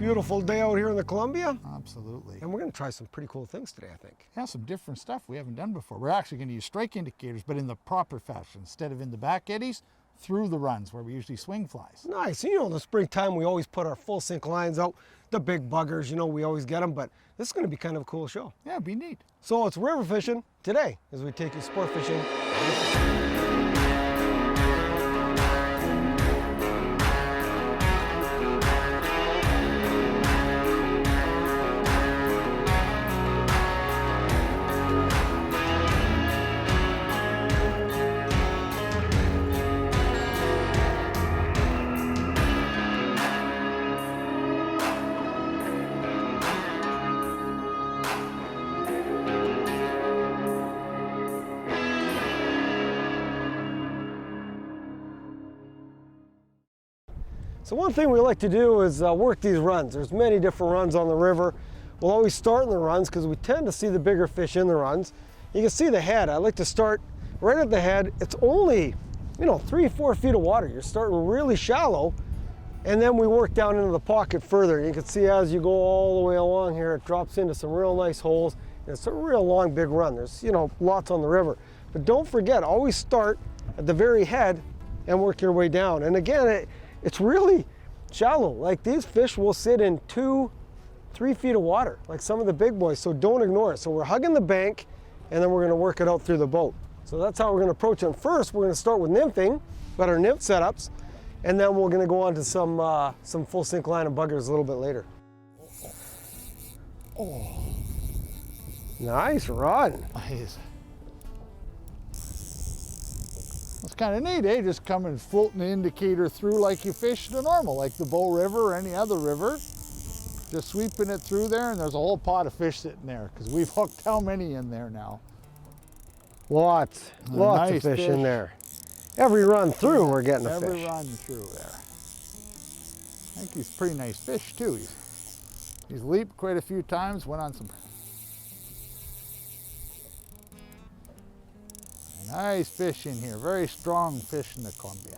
beautiful day out here in the Columbia. Absolutely. And we're going to try some pretty cool things today, I think. Yeah, some different stuff we haven't done before. We're actually going to use strike indicators, but in the proper fashion. Instead of in the back eddies, through the runs where we usually swing flies. Nice. You know, in the springtime, we always put our full sink lines out. The big buggers, you know, we always get them, but this is going to be kind of a cool show. Yeah, it'd be neat. So it's river fishing today as we take you sport fishing. So one thing we like to do is work these runs. There's many different runs on the river. We'll always start in the runs because we tend to see the bigger fish in the runs. You can see the head. I like to start right at the head. It's only, 3-4 feet of water. You're starting really shallow, and then we work down into the pocket further. You can see as you go all the way along here, it drops into some real nice holes. And it's a real long, big run. There's, lots on the river. But don't forget, always start at the very head and work your way down. And again, it's really shallow. Like these fish will sit in 2-3 feet of water, like some of the big boys, so don't ignore it. So we're hugging the bank, and then we're gonna work it out through the boat. So that's how we're gonna approach it. First, we're gonna start with nymphing, got our nymph setups, and then we're gonna go on to some full sink line and buggers a little bit later. Oh, nice run. Nice. It's kind of neat, eh? Just coming floating the indicator through like you fish the normal, like the Bow River or any other river. Just sweeping it through there, and there's a whole pot of fish sitting there because we've hooked how many in there now? Lots Nice of fish in there. Every run through, we're getting a fish. Every run through there. I think he's a pretty nice fish too. He's leaped quite a few times, went on some nice fish in here, very strong fish in the Columbia.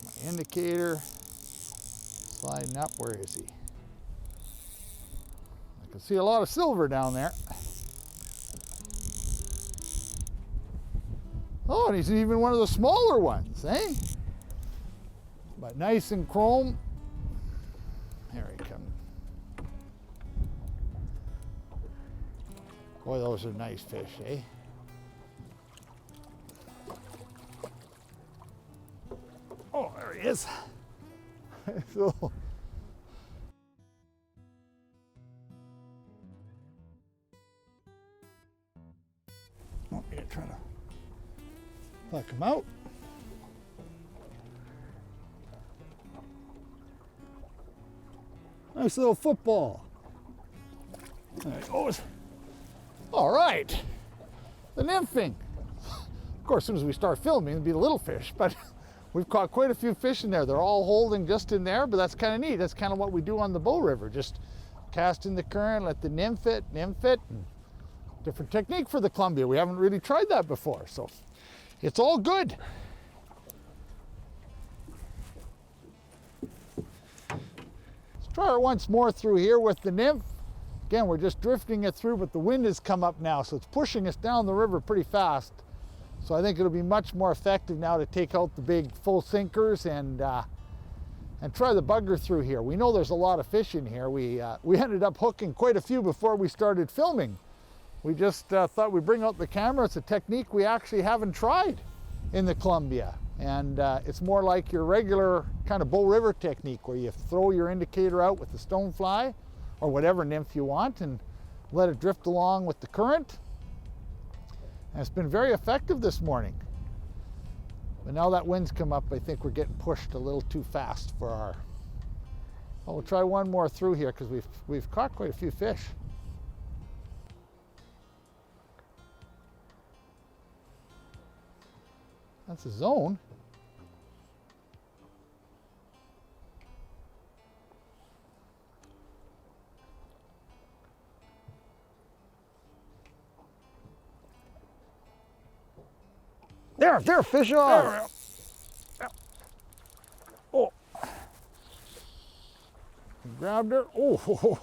My indicator sliding up, where is he? I can see a lot of silver down there. Oh, and he's even one of the smaller ones, eh? But nice and chrome. Here he comes. Boy, those are nice fish, eh? Oh, there he is. So, I'm going to try to pluck him out. Nice little football. There he goes. All right, the nymphing. Of course, as soon as we start filming, it'll be the little fish, but we've caught quite a few fish in there. They're all holding just in there, but that's kind of neat. That's kind of what we do on the Bow River. Just cast in the current, let the nymph it. Different technique for the Columbia. We haven't really tried that before, so it's all good. Let's try it once more through here with the nymph. Again, we're just drifting it through, but the wind has come up now, so it's pushing us down the river pretty fast. So I think it'll be much more effective now to take out the big full sinkers and try the bugger through here. We know there's a lot of fish in here. We ended up hooking quite a few before we started filming. We just thought we'd bring out the camera. It's a technique we actually haven't tried in the Columbia. And it's more like your regular kind of Bow River technique where you throw your indicator out with the stonefly or whatever nymph you want and let it drift along with the current. And it's been very effective this morning. But now that wind's come up, I think we're getting pushed a little too fast for our... Well, we'll try one more through here because we've caught quite a few fish. That's a zone. There, fish on. There. Oh. Grabbed her. Oh,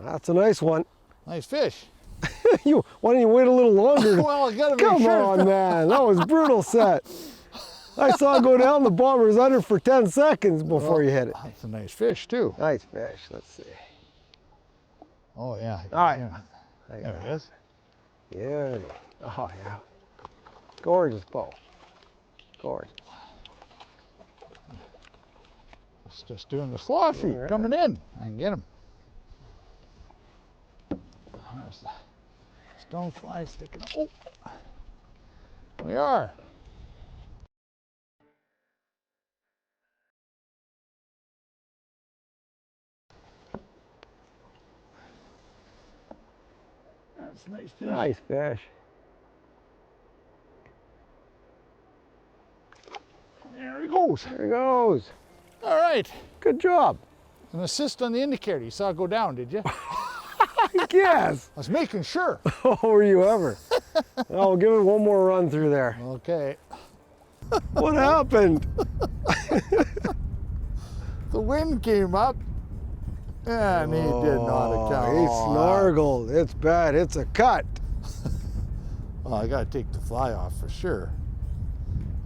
That's a nice one. nice fish. Why don't you wait a little longer? Well, I gotta make Come sure. on, man. That was brutal set. I saw it go down, the bomber was under for 10 seconds before you hit it. That's a nice fish, too. Nice fish. Let's see. Oh, yeah. All right. Yeah. There it is. Beauty. Oh, yeah. Gorgeous bow. Gorgeous. It's just doing the slaw feet, Right. coming in. I can get him. There's the stonefly sticking up. Oh, we are. That's a nice fish. Nice fish. There he goes. There he goes. All right. Good job. An assist on the indicator. You saw it go down, did you? I guess. I was making sure. Oh, were you ever? I'll give it one more run through there. Okay. What happened? The wind came up and he did not account. He snargled. It's bad. It's a cut. Oh, I gotta take the fly off for sure.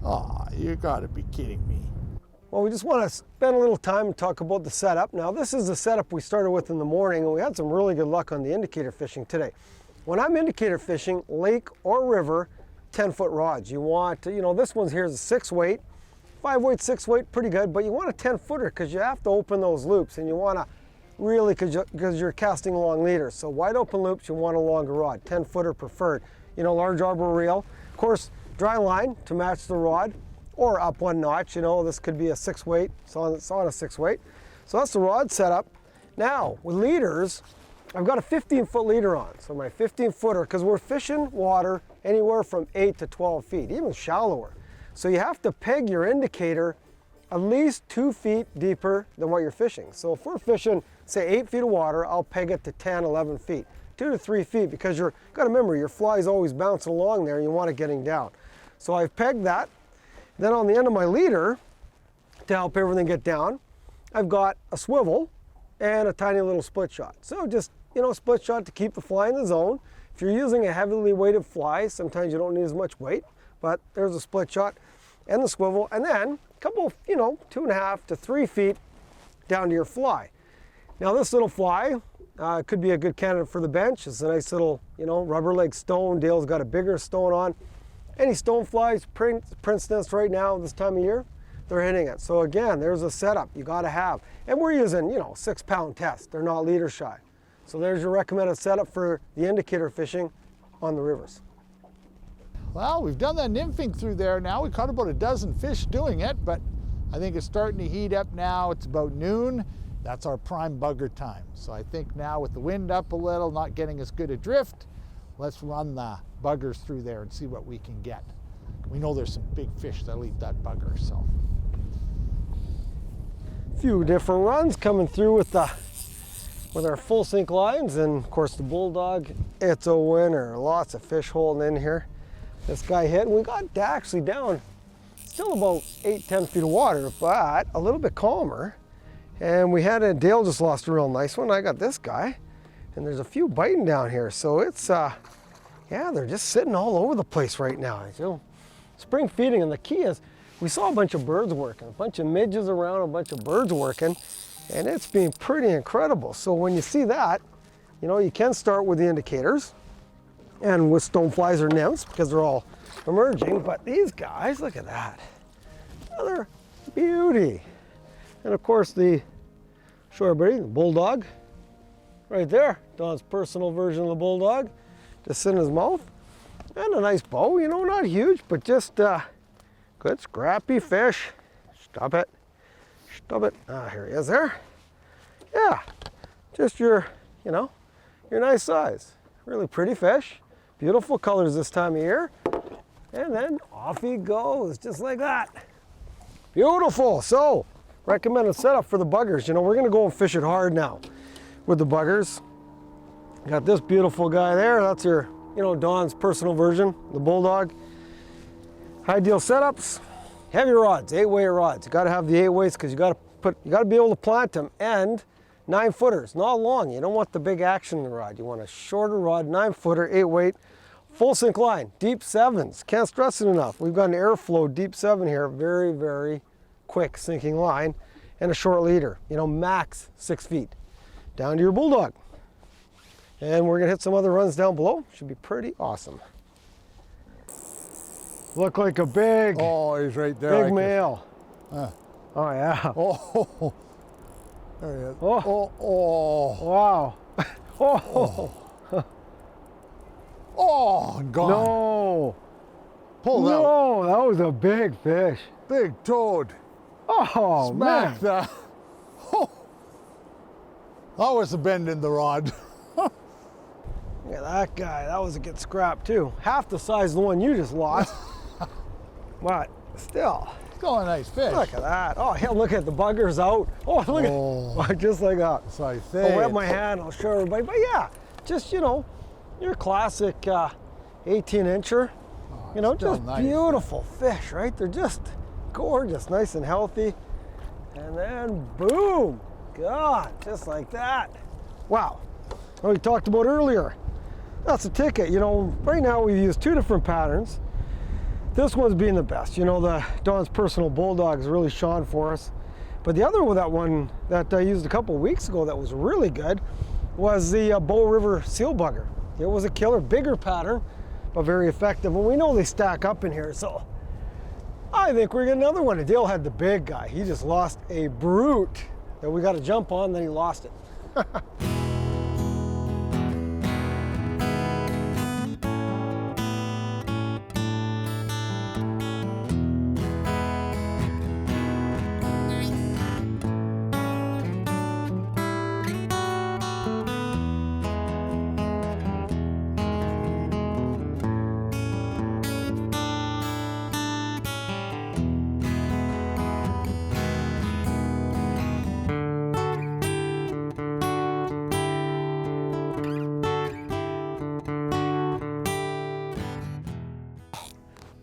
Oh, you gotta be kidding me. Well, we just want to spend a little time and talk about the setup. Now, this is the setup we started with in the morning, and we had some really good luck on the indicator fishing today. When I'm indicator fishing, lake or river, 10-foot rods. You want, this one's here is a 6-weight, 5-weight, 6-weight, pretty good, but you want a 10-footer because you have to open those loops, and you want to really, because you're casting long leaders. So wide open loops, you want a longer rod, 10-footer preferred. Large arbor reel. Of course, dry line to match the rod, or up one notch. This could be a 6-weight. It's on a 6-weight. So that's the rod setup. Now, with leaders, I've got a 15-foot leader on. So my 15-footer, because we're fishing water anywhere from 8 to 12 feet, even shallower. So you have to peg your indicator at least 2 feet deeper than what you're fishing. So if we're fishing, say 8 feet of water, I'll peg it to 10, 11 feet. 2 to 3 feet, because you've got to remember, your fly's always bouncing along there and you want it getting down. So I've pegged that. Then on the end of my leader, to help everything get down, I've got a swivel and a tiny little split shot. So just, split shot to keep the fly in the zone. If you're using a heavily weighted fly, sometimes you don't need as much weight, but there's a split shot and the swivel, and then a couple, 2.5 to 3 feet down to your fly. Now this little fly could be a good candidate for the bench. It's a nice little, rubber leg stone. Dale's got a bigger stone on. Any stone flies, Prince nest right now, this time of year, they're hitting it. So again, there's a setup you gotta have. And we're using, 6-pound test. They're not leader shy. So there's your recommended setup for the indicator fishing on the rivers. Well, we've done that nymphing through there now. We caught about a dozen fish doing it, but I think it's starting to heat up now. It's about noon. That's our prime bugger time. So I think now with the wind up a little, not getting as good a drift, let's run the buggers through there and see what we can get. We know there's some big fish that'll eat that bugger, so. A few different runs coming through with our full sink lines, and of course the bulldog, it's a winner. Lots of fish holding in here. This guy hit, and we got actually down still about 8-10 feet of water, but a little bit calmer. And we had Dale just lost a real nice one. I got this guy, and there's a few biting down here. So it's, yeah, they're just sitting all over the place right now. Spring feeding, and the key is, we saw a bunch of birds working, a bunch of midges around, a bunch of birds working, and it's been pretty incredible. So when you see that, you can start with the indicators and with stoneflies or nymphs because they're all emerging, but these guys, look at that. Another beauty. And of course the shorebird, the bulldog, right there. Don's personal version of the bulldog, just in his mouth. And a nice bow, not huge, but just good scrappy fish. Stop it. Stop it. Ah, here he is there. Yeah, just your nice size. Really pretty fish. Beautiful colors this time of year. And then off he goes, just like that. Beautiful. So, recommended setup for the buggers. We're gonna go and fish it hard now with the buggers. Got this beautiful guy there. That's your, Don's personal version, the bulldog. Ideal setups, heavy rods, 8-weight rods. You gotta have the 8 weights because you gotta you got to be able to plant them. And 9 footers, not long. You don't want the big action rod. You want a shorter rod, 9 footer, 8 weight, full sink line, deep 7s. Can't stress it enough. We've got an airflow deep 7 here, very, very quick sinking line, and a short leader. You know, max 6 feet. Down to your bulldog. And we're gonna hit some other runs down below. Should be pretty awesome. Look like a big, Oh, he's right there. big male. Uh, Oh yeah. oh, there he is. Oh. Oh, Wow. Oh. oh, gone. No. Pull out. No, that was a big fish. Big toad. Oh Smack man. that. Oh. That was a bend in the rod. Look at that guy. That was a good scrap too. Half the size of the one you just lost. But still. Still a nice fish. Look at that. Oh, hell, look at the buggers out. Oh, look at just like that. So I say. I'll wet my hand, I'll show everybody. But yeah, just, you know, your classic 18-incher. You know, still just nice. beautiful fish, right? They're just gorgeous, nice and healthy. And then boom, God, just like that. Wow. What we talked about earlier. That's a ticket. You know, right now we've used 2 different patterns. This one's being the best. You know, the Don's Personal Bulldogs really shone for us. But the other one, that one that I used a couple of weeks ago that was really good, was the Bow River Seal Bugger. It was a killer, bigger pattern, but very effective. And we know they stack up in here, so I think we're getting another one. Dale had the big guy. He just lost a brute that we got to jump on, then he lost it.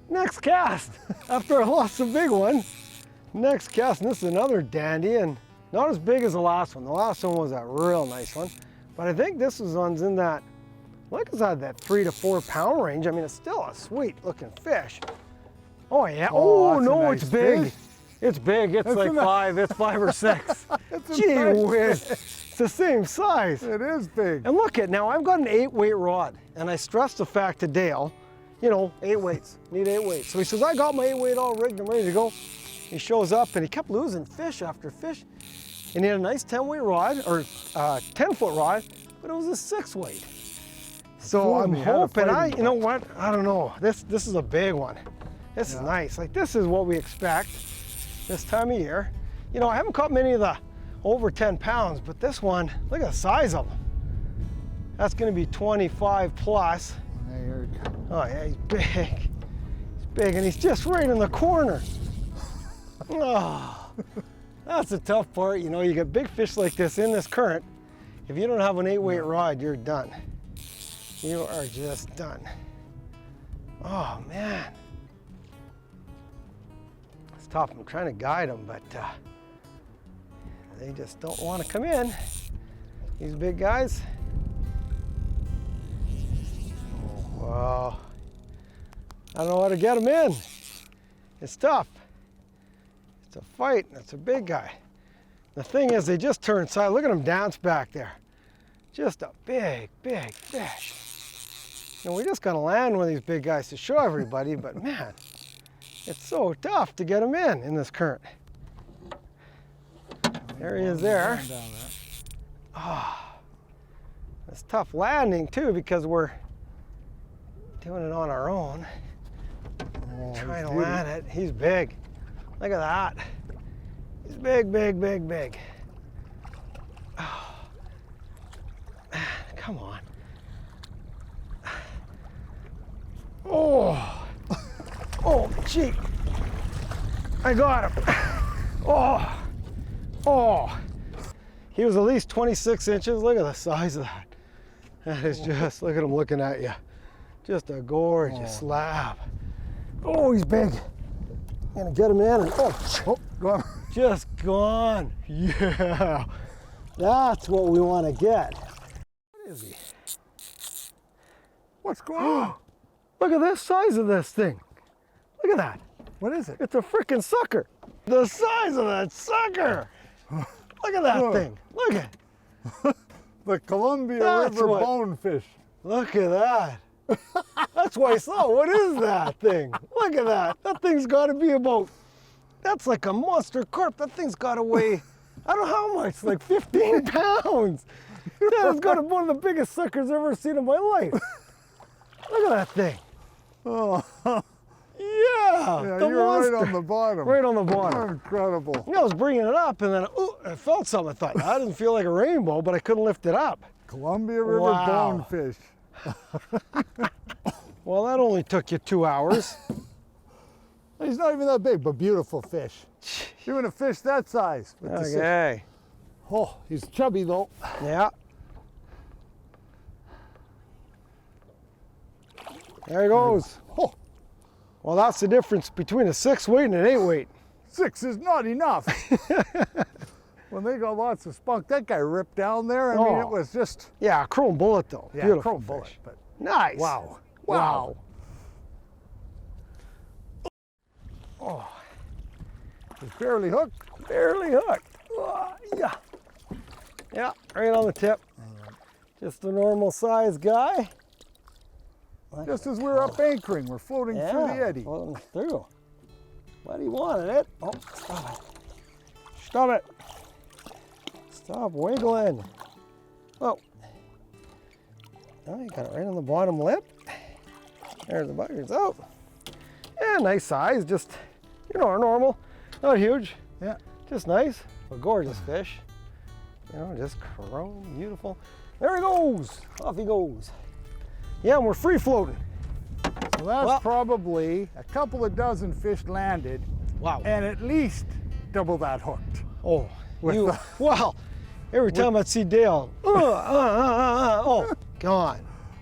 Next cast, after I lost a big one, next cast, and this is another dandy, and not as big as the last one. The last one was a real nice one, but I think this one's in that, like it's at that 3 to 4 pound range. I mean, it's still a sweet looking fish. Oh yeah, oh that's a no, nice it's big. fish. It's big, it's like 5, it's 5 or 6. It's a Gee nice whiz, it's the same size. It is big. And look at, now I've got an 8 weight rod, and I stressed the fact to Dale, you know, 8 weights, need 8 weights. So he says, I got my 8 weight all rigged, I'm ready to go. He shows up and he kept losing fish after fish. And he had a nice 10 weight rod, or 10 foot rod, but it was a 6 weight. So I'm hoping, you know what, I don't know, this is a big one. This is nice, like this is what we expect this time of year. You know, I haven't caught many of the over 10 pounds, but this one, look at the size of him. That's gonna be 25 plus. Oh yeah, he's big. He's big, and he's just right in the corner. Oh, that's the tough part. You know, you get big fish like this in this current. If you don't have an 8 weight rod, you're done. You are just done. Oh man. It's tough. I'm trying to guide them, but they just don't want to come in. These big guys. Well, I don't know how to get him in. It's tough. It's a fight, and it's a big guy. The thing is, they just turn side. Look at him dance back there. Just a big, big fish. You know, we just gotta land one of these big guys to show everybody, but man, it's so tough to get him in this current. There he is there. Ah, it's tough landing too, because we're doing it on our own. Trying to land it. He's big. Look at that. He's big, big, big, big. Oh, man, come on. Oh, oh, gee. I got him. Oh, oh. He was at least 26 inches. Look at the size of that. That is just, look at him looking at you. Just a gorgeous slab. Oh, he's big. I'm gonna get him in and, oh, go on. Just gone. Yeah. That's what we want to get. What is he? What's going on? Look at the size of this thing. Look at that. What is it? It's a freaking sucker. The size of that sucker. Look at that thing. Look at it. The Columbia That's River what- bonefish. Look at that. That's why I saw. What is that thing? Look at that. That thing's got to be about, that's like a monster carp. That thing's got to weigh, I don't know how much, like 15 pounds. That has got to be one of the biggest suckers I've ever seen in my life. Look at that thing. Oh, Yeah, the you're monster. right on the bottom. Right on the bottom. Incredible. I was bringing it up and then, ooh, I felt something. I thought, that doesn't feel like a rainbow, but I couldn't lift it up. Columbia River Wow. bonefish. Well, that only took you 2 hours. He's not even that big, but beautiful fish. Even a fish that size. with the six- Okay. Oh, he's chubby though. Yeah. There he goes. Oh, Well, that's the difference between a 6-weight and an 8-weight. 6 is not enough. When they got lots of spunk, that guy ripped down there. I mean, it Oh. was just, Yeah, chrome bullet though. yeah, Beautiful chrome fish. bullet. But Nice. wow. Wow. Oh, He's barely hooked. barely hooked. Oh, yeah. Yeah, right on the tip. Just a normal size guy. Just as we're up anchoring, we're floating through the eddy. Floating through. But he wanted it. Oh, stop it. Stop it. Stop wiggling. Oh. Oh, you got it right on the bottom lip. There's the buggers. Oh. Yeah, nice size. Just, normal. Not huge. Yeah. Just nice. A gorgeous fish. Just chrome, beautiful. There he goes. Off he goes. Yeah, and we're free floating. So that's Well- probably a couple of dozen fish landed Wow. and at least double that hooked. Oh, With you, the- well, every time I'd see Dale, oh, gone.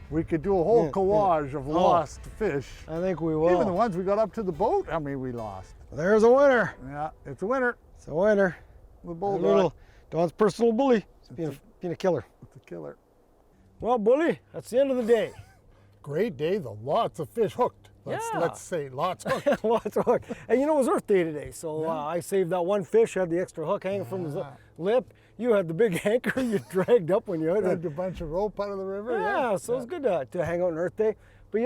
We could do a whole Yeah, collage of Oh. lost fish. I think we will. Even the ones we got up to the boat, I mean, we lost. There's a winner. Yeah, it's a winner. It's a winner. The A bulldog. little Don's personal bully. It's being a killer. It's a killer. Well, bully, that's the end of the day. Great day though. Lots of fish hooked. Yeah. Let's say lots hooked. Lots of hook. And it was Earth Day today, so I saved that one fish, had the extra hook hanging from his lip. You had the big anchor you dragged up when you had Dragged a bunch of rope out of the river. Yeah, so it's good to hang out on Earth Day. But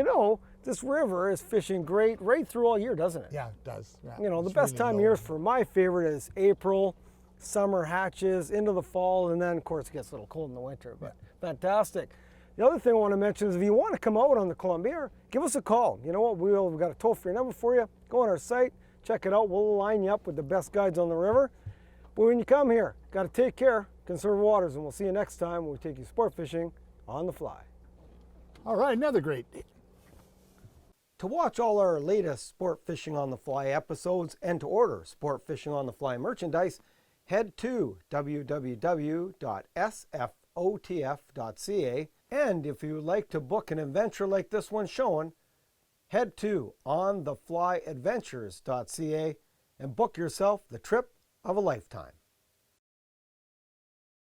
this river is fishing great right through all year, doesn't it? Yeah, it does. Yeah, The it's best really time of low. year for my favorite is April, summer hatches, into the fall, and then of course it gets a little cold in the winter, but fantastic. The other thing I want to mention is if you want to come out on the Columbia, give us a call. You know what, we've got a toll-free number for you. Go on our site, check it out. We'll line you up with the best guides on the river. But when you come here, got to take care, conserve waters, and we'll see you next time when we take you sport fishing on the fly. All right, another great day. To watch all our latest Sport Fishing on the Fly episodes and to order Sport Fishing on the Fly merchandise, head to www.sfotf.ca. And if you would like to book an adventure like this one showing, head to ontheflyadventures.ca and book yourself the trip of a lifetime.